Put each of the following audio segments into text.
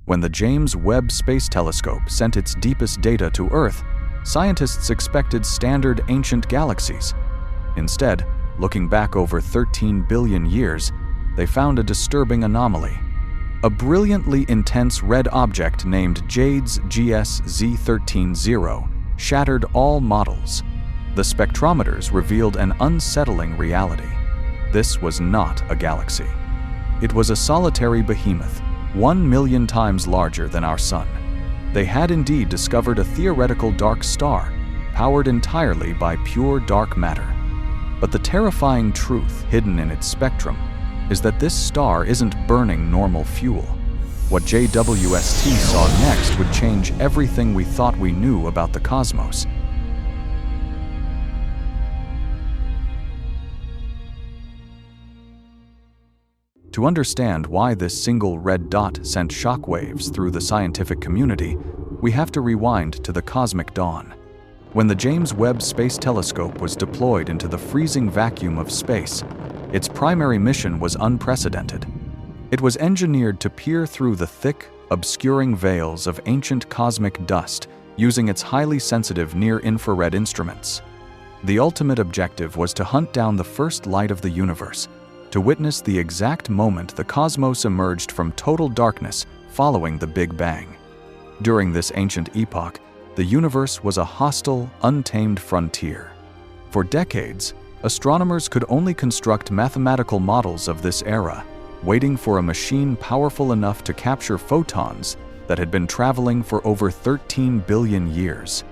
When the James Webb Space Telescope sent its deepest data to Earth, scientists expected standard ancient galaxies. Instead, looking back over 13 billion years, they found a disturbing anomaly. A brilliantly intense red object named JWST 13-0 shattered all models. The spectrometers revealed an unsettling reality. This was not a galaxy. It was a solitary behemoth, 1 million times larger than our Sun. They had indeed discovered a theoretical dark star, powered entirely by pure dark matter. But the terrifying truth hidden in its spectrum is that this star isn't burning normal fuel. What JWST saw next would change everything we thought we knew about the cosmos. To understand why this single red dot sent shockwaves through the scientific community, we have to rewind to the cosmic dawn. When the James Webb Space Telescope was deployed into the freezing vacuum of space, its primary mission was unprecedented. It was engineered to peer through the thick, obscuring veils of ancient cosmic dust using its highly sensitive near-infrared instruments. The ultimate objective was to hunt down the first light of the universe, to witness the exact moment the cosmos emerged from total darkness following the Big Bang. During this ancient epoch, the universe was a hostile, untamed frontier. For decades, astronomers could only construct mathematical models of this era, waiting for a machine powerful enough to capture photons that had been traveling for over 13 billion years.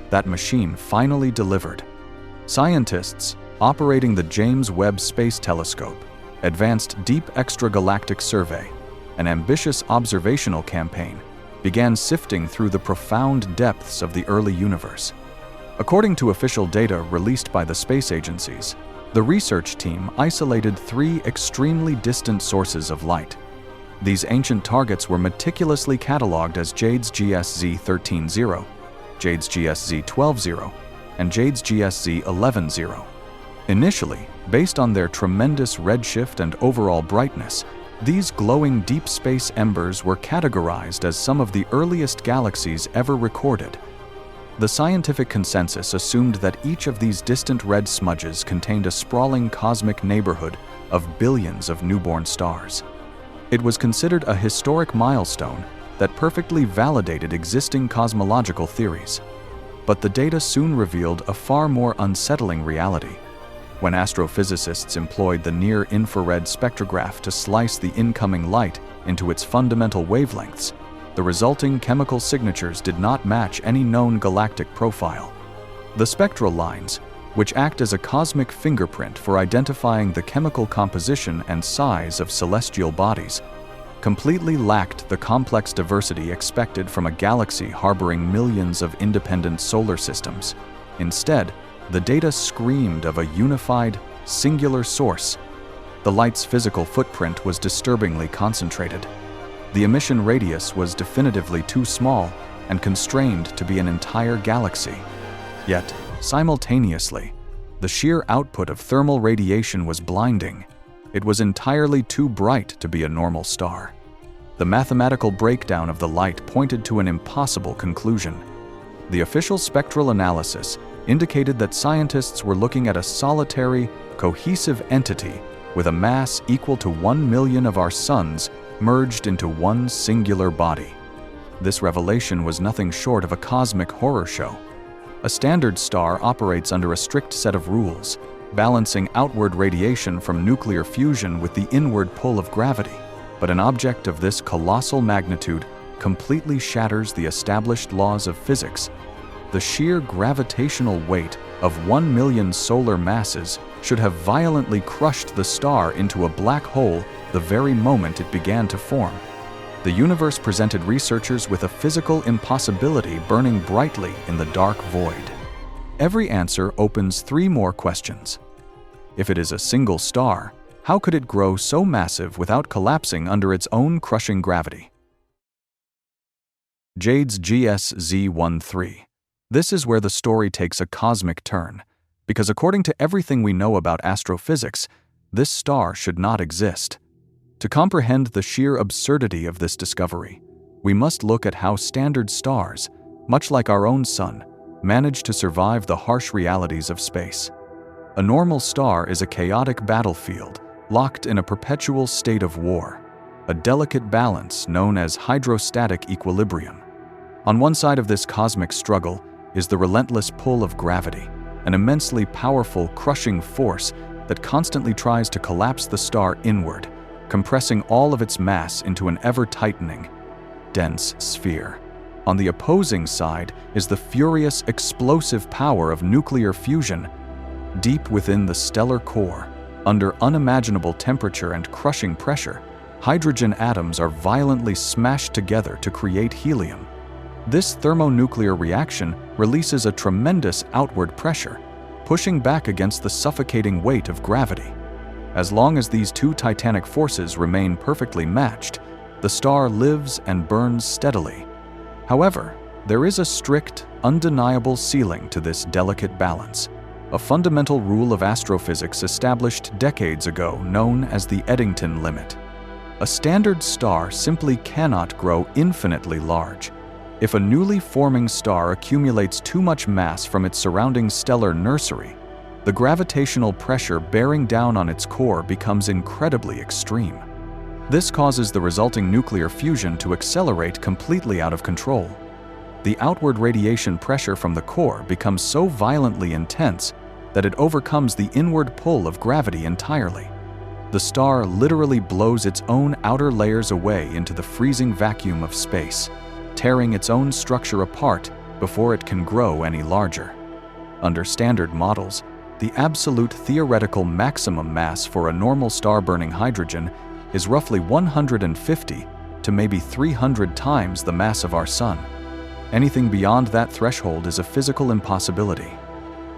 That machine finally delivered. Scientists, operating the James Webb Space Telescope, advanced deep extragalactic survey, an ambitious observational campaign, began sifting through the profound depths of the early universe. According to official data released by the space agencies, the research team isolated 3 extremely distant sources of light. These ancient targets were meticulously catalogued as JWST 13-0, JWST 12-0, and JWST 11-0. Initially, based on their tremendous redshift and overall brightness, these glowing deep space embers were categorized as some of the earliest galaxies ever recorded. The scientific consensus assumed that each of these distant red smudges contained a sprawling cosmic neighborhood of billions of newborn stars. It was considered a historic milestone that perfectly validated existing cosmological theories. But the data soon revealed a far more unsettling reality. When astrophysicists employed the near-infrared spectrograph to slice the incoming light into its fundamental wavelengths, the resulting chemical signatures did not match any known galactic profile. The spectral lines, which act as a cosmic fingerprint for identifying the chemical composition and size of celestial bodies, completely lacked the complex diversity expected from a galaxy harboring millions of independent solar systems. Instead, the data screamed of a unified, singular source. The light's physical footprint was disturbingly concentrated. The emission radius was definitively too small and constrained to be an entire galaxy. Yet, simultaneously, the sheer output of thermal radiation was blinding. It was entirely too bright to be a normal star. The mathematical breakdown of the light pointed to an impossible conclusion. The official spectral analysis indicated that scientists were looking at a solitary, cohesive entity with a mass equal to 1 million of our suns merged into one singular body. This revelation was nothing short of a cosmic horror show. A standard star operates under a strict set of rules, balancing outward radiation from nuclear fusion with the inward pull of gravity. But an object of this colossal magnitude completely shatters the established laws of physics. The sheer gravitational weight of 1 million solar masses should have violently crushed the star into a black hole the very moment it began to form. The universe presented researchers with a physical impossibility burning brightly in the dark void. Every answer opens 3 more questions. If it is a single star, how could it grow so massive without collapsing under its own crushing gravity? JWST 13. This is where the story takes a cosmic turn, because according to everything we know about astrophysics, this star should not exist. To comprehend the sheer absurdity of this discovery, we must look at how standard stars, much like our own sun, manage to survive the harsh realities of space. A normal star is a chaotic battlefield, locked in a perpetual state of war, a delicate balance known as hydrostatic equilibrium. On one side of this cosmic struggle is the relentless pull of gravity, an immensely powerful, crushing force that constantly tries to collapse the star inward, compressing all of its mass into an ever-tightening, dense sphere. On the opposing side is the furious, explosive power of nuclear fusion. Deep within the stellar core, under unimaginable temperature and crushing pressure, hydrogen atoms are violently smashed together to create helium. This thermonuclear reaction releases a tremendous outward pressure, pushing back against the suffocating weight of gravity. As long as these two titanic forces remain perfectly matched, the star lives and burns steadily. However, there is a strict, undeniable ceiling to this delicate balance, a fundamental rule of astrophysics established decades ago known as the Eddington limit. A standard star simply cannot grow infinitely large. If a newly forming star accumulates too much mass from its surrounding stellar nursery, the gravitational pressure bearing down on its core becomes incredibly extreme. This causes the resulting nuclear fusion to accelerate completely out of control. The outward radiation pressure from the core becomes so violently intense that it overcomes the inward pull of gravity entirely. The star literally blows its own outer layers away into the freezing vacuum of space, tearing its own structure apart before it can grow any larger. Under standard models, the absolute theoretical maximum mass for a normal star burning hydrogen is roughly 150 to maybe 300 times the mass of our Sun. Anything beyond that threshold is a physical impossibility.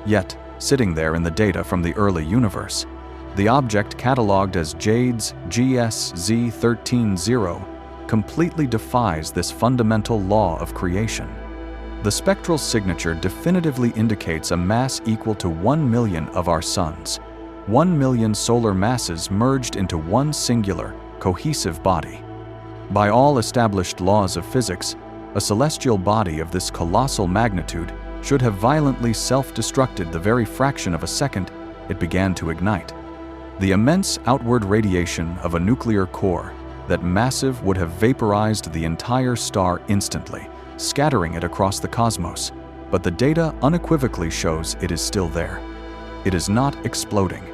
Yet, sitting there in the data from the early universe, the object catalogued as JWST 13-0 completely defies this fundamental law of creation. The spectral signature definitively indicates a mass equal to 1 million of our suns, 1 million solar masses merged into one singular, cohesive body. By all established laws of physics, a celestial body of this colossal magnitude should have violently self-destructed the very fraction of a second it began to ignite. The immense outward radiation of a nuclear core, that massive, would have vaporized the entire star instantly, scattering it across the cosmos. But the data unequivocally shows it is still there. It is not exploding.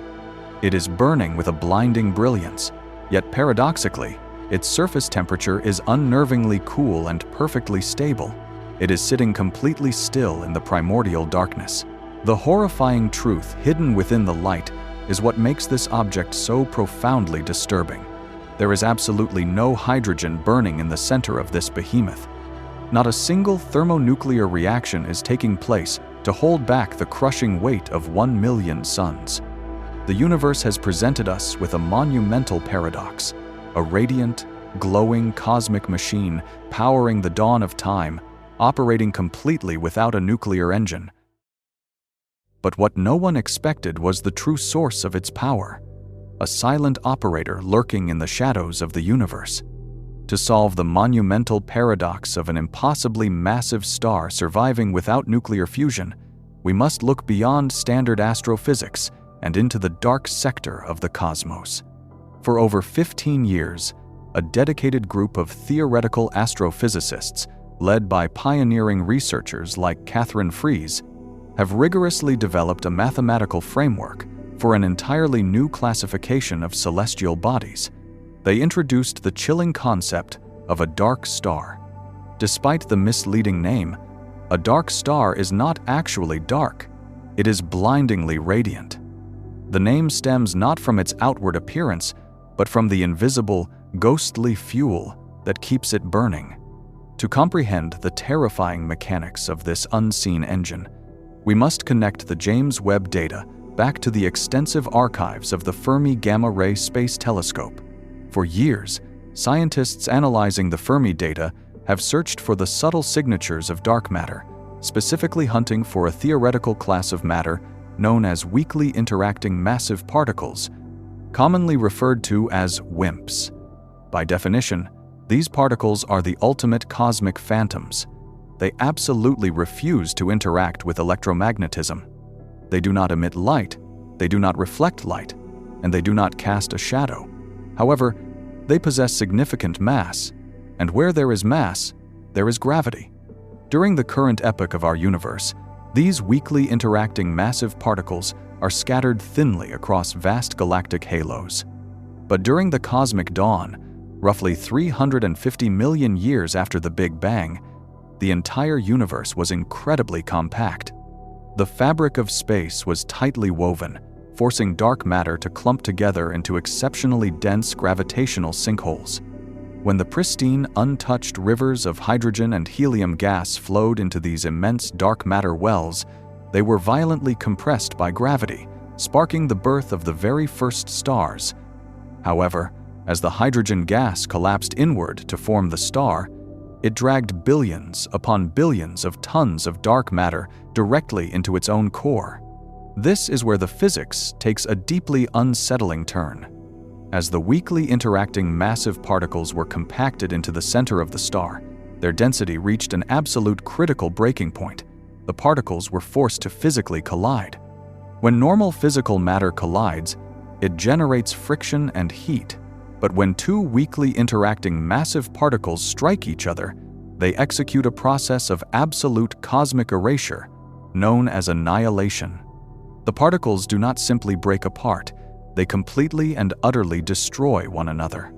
It is burning with a blinding brilliance, yet paradoxically, its surface temperature is unnervingly cool and perfectly stable. It is sitting completely still in the primordial darkness. The horrifying truth hidden within the light is what makes this object so profoundly disturbing. There is absolutely no hydrogen burning in the center of this behemoth. Not a single thermonuclear reaction is taking place to hold back the crushing weight of 1 million suns. The universe has presented us with a monumental paradox, a radiant, glowing cosmic machine powering the dawn of time, operating completely without a nuclear engine. But what no one expected was the true source of its power, a silent operator lurking in the shadows of the universe. To solve the monumental paradox of an impossibly massive star surviving without nuclear fusion, we must look beyond standard astrophysics and into the dark sector of the cosmos. For over 15 years, a dedicated group of theoretical astrophysicists, led by pioneering researchers like Catherine Fries, have rigorously developed a mathematical framework for an entirely new classification of celestial bodies. They introduced the chilling concept of a dark star. Despite the misleading name, a dark star is not actually dark. It is blindingly radiant. The name stems not from its outward appearance, but from the invisible, ghostly fuel that keeps it burning. To comprehend the terrifying mechanics of this unseen engine, we must connect the James Webb data back to the extensive archives of the Fermi Gamma-ray Space Telescope. For years, scientists analyzing the Fermi data have searched for the subtle signatures of dark matter, specifically hunting for a theoretical class of matter known as weakly interacting massive particles, commonly referred to as WIMPs. By definition, These particles are the ultimate cosmic phantoms. They absolutely refuse to interact with electromagnetism. They do not emit light, they do not reflect light, and they do not cast a shadow. However, they possess significant mass, and where there is mass, there is gravity. During the current epoch of our universe, these weakly interacting massive particles are scattered thinly across vast galactic halos. But during the cosmic dawn, roughly 350 million years after the Big Bang, the entire universe was incredibly compact. The fabric of space was tightly woven, forcing dark matter to clump together into exceptionally dense gravitational sinkholes. When the pristine, untouched rivers of hydrogen and helium gas flowed into these immense dark matter wells, they were violently compressed by gravity, sparking the birth of the very first stars. However, as the hydrogen gas collapsed inward to form the star, it dragged billions upon billions of tons of dark matter directly into its own core. This is where the physics takes a deeply unsettling turn. As the weakly interacting massive particles were compacted into the center of the star, their density reached an absolute critical breaking point. The particles were forced to physically collide. When normal physical matter collides, it generates friction and heat. But when two weakly interacting massive particles strike each other, they execute a process of absolute cosmic erasure, known as annihilation. The particles do not simply break apart, they completely and utterly destroy one another.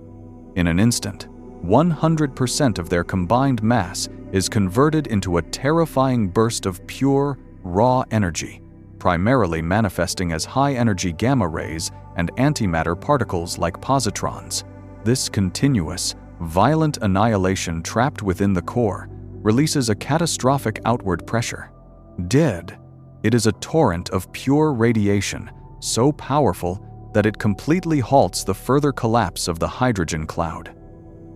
In an instant, 100% of their combined mass is converted into a terrifying burst of pure, raw energy, primarily manifesting as high-energy gamma rays and antimatter particles like positrons. This continuous, violent annihilation trapped within the core releases a catastrophic outward pressure. It is a torrent of pure radiation, so powerful that it completely halts the further collapse of the hydrogen cloud.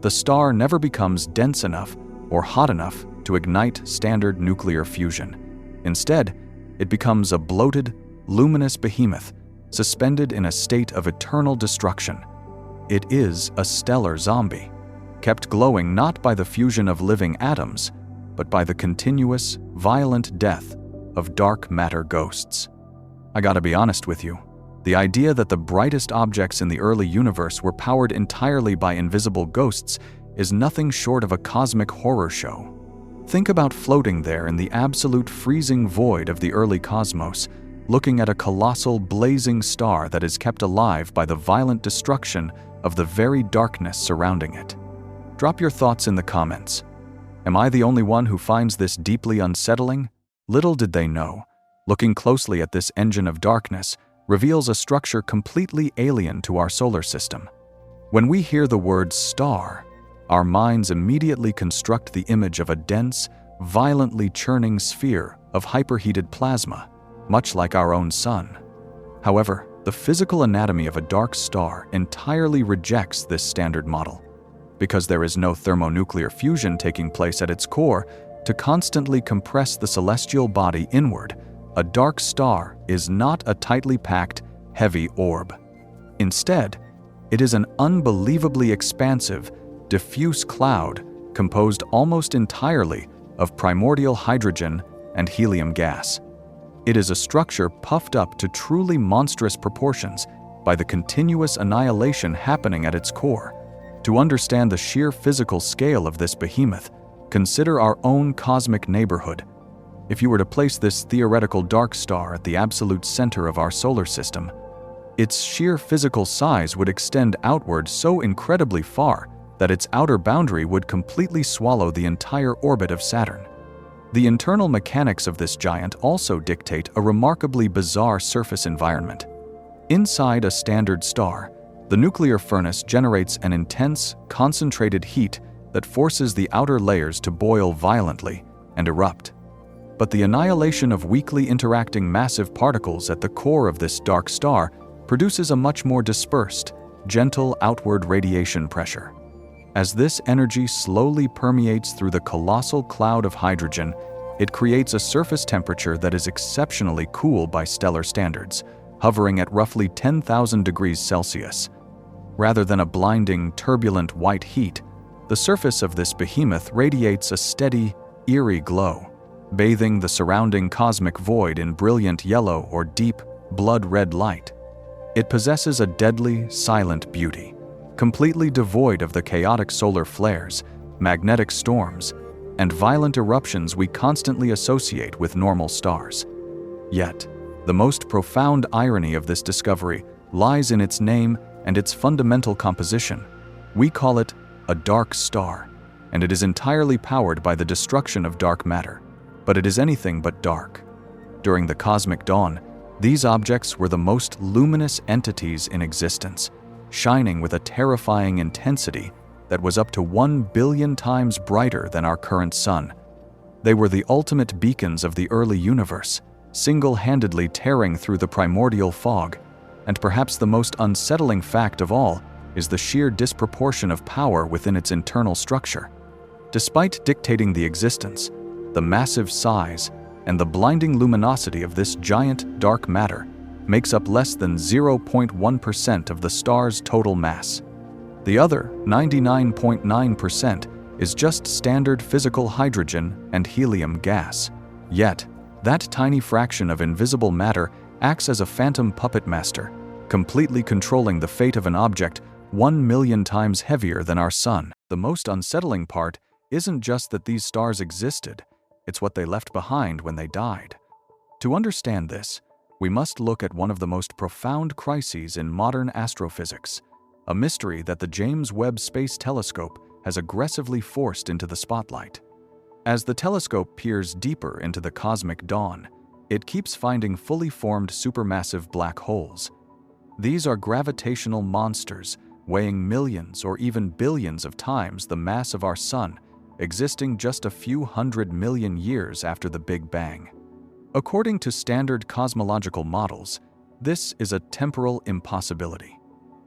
The star never becomes dense enough or hot enough to ignite standard nuclear fusion. Instead, it becomes a bloated, luminous behemoth, suspended in a state of eternal destruction. It is a stellar zombie, kept glowing not by the fusion of living atoms, but by the continuous, violent death of dark matter ghosts. I gotta be honest with you, the idea that the brightest objects in the early universe were powered entirely by invisible ghosts is nothing short of a cosmic horror show. Think about floating there in the absolute freezing void of the early cosmos, looking at a colossal, blazing star that is kept alive by the violent destruction of the very darkness surrounding it. Drop your thoughts in the comments. Am I the only one who finds this deeply unsettling? Little did they know, looking closely at this engine of darkness reveals a structure completely alien to our solar system. When we hear the word star, our minds immediately construct the image of a dense, violently churning sphere of hyperheated plasma, much like our own sun. However, the physical anatomy of a dark star entirely rejects this standard model. Because there is no thermonuclear fusion taking place at its core to constantly compress the celestial body inward, a dark star is not a tightly packed, heavy orb. Instead, it is an unbelievably expansive, diffuse cloud composed almost entirely of primordial hydrogen and helium gas. It is a structure puffed up to truly monstrous proportions by the continuous annihilation happening at its core. To understand the sheer physical scale of this behemoth, consider our own cosmic neighborhood. If you were to place this theoretical dark star at the absolute center of our solar system, its sheer physical size would extend outward so incredibly far that its outer boundary would completely swallow the entire orbit of Saturn. The internal mechanics of this giant also dictate a remarkably bizarre surface environment. Inside a standard star, the nuclear furnace generates an intense, concentrated heat that forces the outer layers to boil violently and erupt. But the annihilation of weakly interacting massive particles at the core of this dark star produces a much more dispersed, gentle outward radiation pressure. As this energy slowly permeates through the colossal cloud of hydrogen, it creates a surface temperature that is exceptionally cool by stellar standards, hovering at roughly 10,000 degrees Celsius. Rather than a blinding, turbulent white heat, The surface of this behemoth radiates a steady, eerie glow, bathing the surrounding cosmic void in brilliant yellow or deep, blood-red light. It possesses a deadly, silent beauty, completely devoid of the chaotic solar flares, magnetic storms, and violent eruptions we constantly associate with normal stars. Yet, the most profound irony of this discovery lies in its name and its fundamental composition. We call it a dark star, and it is entirely powered by the destruction of dark matter. But it is anything but dark. During the cosmic dawn, these objects were the most luminous entities in existence, shining with a terrifying intensity that was up to 1 billion times brighter than our current sun. They were the ultimate beacons of the early universe, single-handedly tearing through the primordial fog. And perhaps the most unsettling fact of all is the sheer disproportion of power within its internal structure. Despite dictating the existence, the massive size, and the blinding luminosity of this giant dark matter makes up less than 0.1% of the star's total mass. The other 99.9% is just standard physical hydrogen and helium gas. Yet, that tiny fraction of invisible matter acts as a phantom puppet master, completely controlling the fate of an object 1 million times heavier than our sun. The most unsettling part isn't just that these stars existed, it's what they left behind when they died. To understand this, we must look at one of the most profound crises in modern astrophysics, a mystery that the James Webb Space Telescope has aggressively forced into the spotlight. As the telescope peers deeper into the cosmic dawn, it keeps finding fully formed supermassive black holes. These are gravitational monsters, weighing millions or even billions of times the mass of our sun, existing just a few 100 million years after the Big Bang. According to standard cosmological models, this is a temporal impossibility.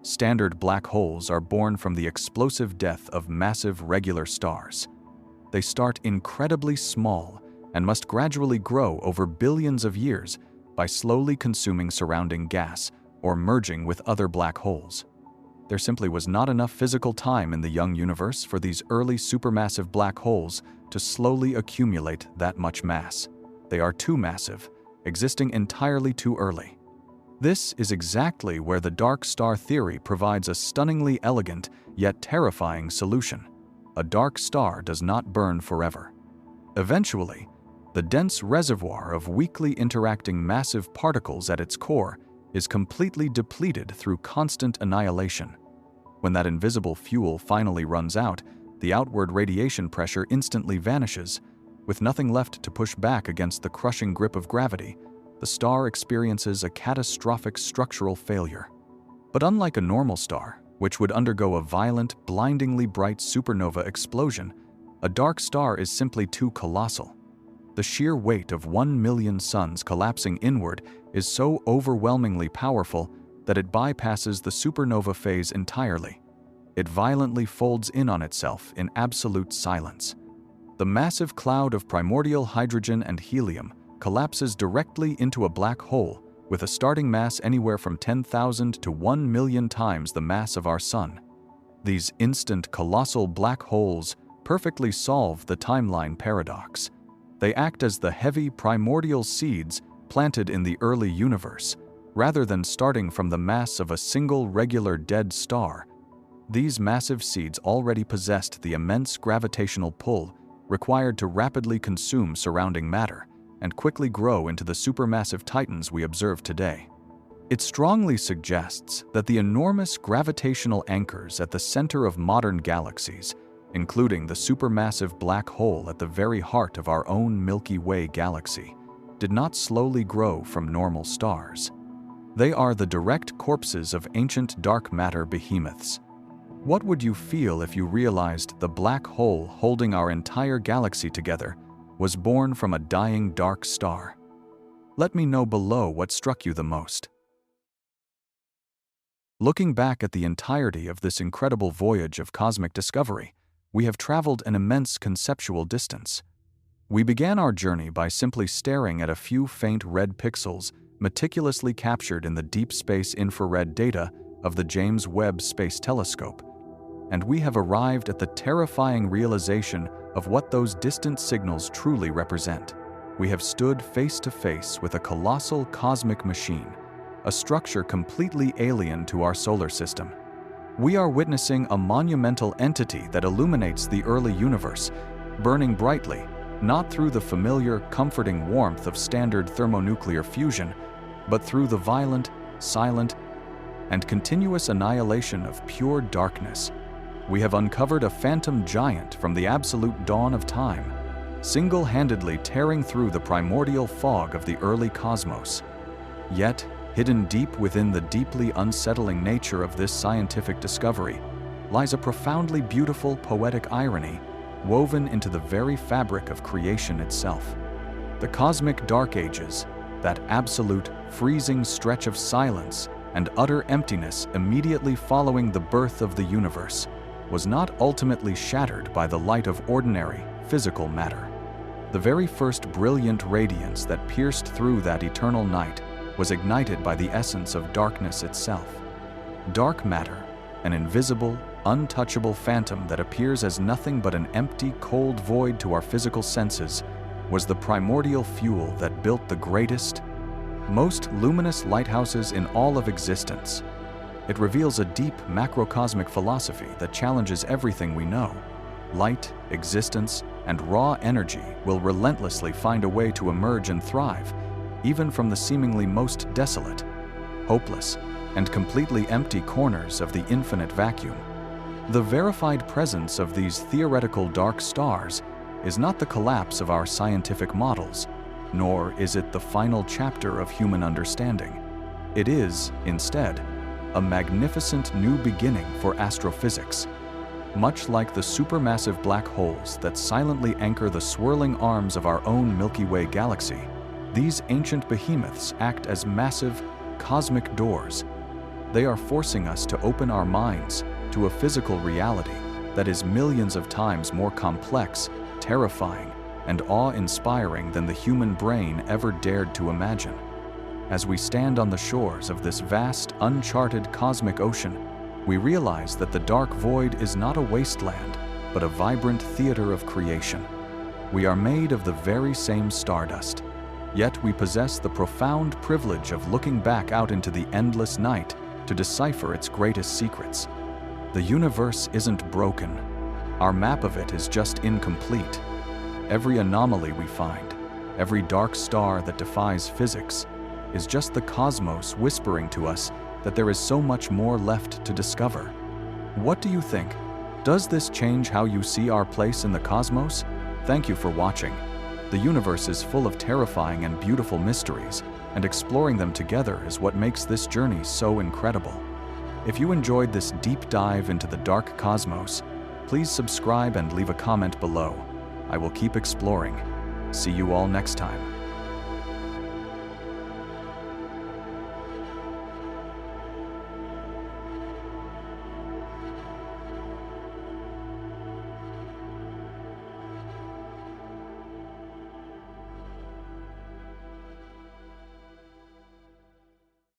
Standard black holes are born from the explosive death of massive regular stars. They start incredibly small and must gradually grow over billions of years by slowly consuming surrounding gas or merging with other black holes. There simply was not enough physical time in the young universe for these early supermassive black holes to slowly accumulate that much mass. They are too massive, existing entirely too early. This is exactly where the dark star theory provides a stunningly elegant yet terrifying solution. A dark star does not burn forever. Eventually, the dense reservoir of weakly interacting massive particles at its core is completely depleted through constant annihilation. When that invisible fuel finally runs out, the outward radiation pressure instantly vanishes. With nothing left to push back against the crushing grip of gravity, the star experiences a catastrophic structural failure. But unlike a normal star, which would undergo a violent, blindingly bright supernova explosion, a dark star is simply too colossal. The sheer weight of 1 million suns collapsing inward is so overwhelmingly powerful that it bypasses the supernova phase entirely. It violently folds in on itself in absolute silence. The massive cloud of primordial hydrogen and helium collapses directly into a black hole with a starting mass anywhere from 10,000 to 1 million times the mass of our sun. These instant colossal black holes perfectly solve the timeline paradox. They act as the heavy primordial seeds planted in the early universe, rather than starting from the mass of a single regular dead star. These massive seeds already possessed the immense gravitational pull required to rapidly consume surrounding matter and quickly grow into the supermassive titans we observe today. It strongly suggests that the enormous gravitational anchors at the center of modern galaxies, including the supermassive black hole at the very heart of our own Milky Way galaxy, did not slowly grow from normal stars. They are the direct corpses of ancient dark matter behemoths. What would you feel if you realized the black hole holding our entire galaxy together was born from a dying dark star? Let me know below what struck you the most. Looking back at the entirety of this incredible voyage of cosmic discovery, we have traveled an immense conceptual distance. We began our journey by simply staring at a few faint red pixels meticulously captured in the deep space infrared data of the James Webb Space Telescope. and we have arrived at the terrifying realization of what those distant signals truly represent. We have stood face to face with a colossal cosmic machine, a structure completely alien to our solar system. We are witnessing a monumental entity that illuminates the early universe, burning brightly, not through the familiar, comforting warmth of standard thermonuclear fusion, but through the violent, silent, and continuous annihilation of pure darkness. We have uncovered a phantom giant from the absolute dawn of time, single-handedly tearing through the primordial fog of the early cosmos. Yet, hidden deep within the deeply unsettling nature of this scientific discovery lies a profoundly beautiful poetic irony woven into the very fabric of creation itself. The cosmic dark ages, that absolute, freezing stretch of silence and utter emptiness immediately following the birth of the universe, was not ultimately shattered by the light of ordinary, physical matter. The very first brilliant radiance that pierced through that eternal night was ignited by the essence of darkness itself. Dark matter, an invisible, untouchable phantom that appears as nothing but an empty, cold void to our physical senses, was the primordial fuel that built the greatest, most luminous lighthouses in all of existence. It reveals a deep macrocosmic philosophy that challenges everything we know. Light, existence, and raw energy will relentlessly find a way to emerge and thrive, even from the seemingly most desolate, hopeless, and completely empty corners of the infinite vacuum. The verified presence of these theoretical dark stars is not the collapse of our scientific models, nor is it the final chapter of human understanding. It is, instead, a magnificent new beginning for astrophysics. Much like the supermassive black holes that silently anchor the swirling arms of our own Milky Way galaxy, these ancient behemoths act as massive, cosmic doors. They are forcing us to open our minds to a physical reality that is millions of times more complex, terrifying, and awe-inspiring than the human brain ever dared to imagine. As we stand on the shores of this vast, uncharted cosmic ocean, we realize that the dark void is not a wasteland, but a vibrant theater of creation. We are made of the very same stardust, yet we possess the profound privilege of looking back out into the endless night to decipher its greatest secrets. The universe isn't broken. Our map of it is just incomplete. Every anomaly we find, every dark star that defies physics, is just the cosmos whispering to us that there is so much more left to discover. What do you think? Does this change how you see our place in the cosmos? Thank you for watching. The universe is full of terrifying and beautiful mysteries, and exploring them together is what makes this journey so incredible. If you enjoyed this deep dive into the dark cosmos, please subscribe and leave a comment below. I will keep exploring. See you all next time.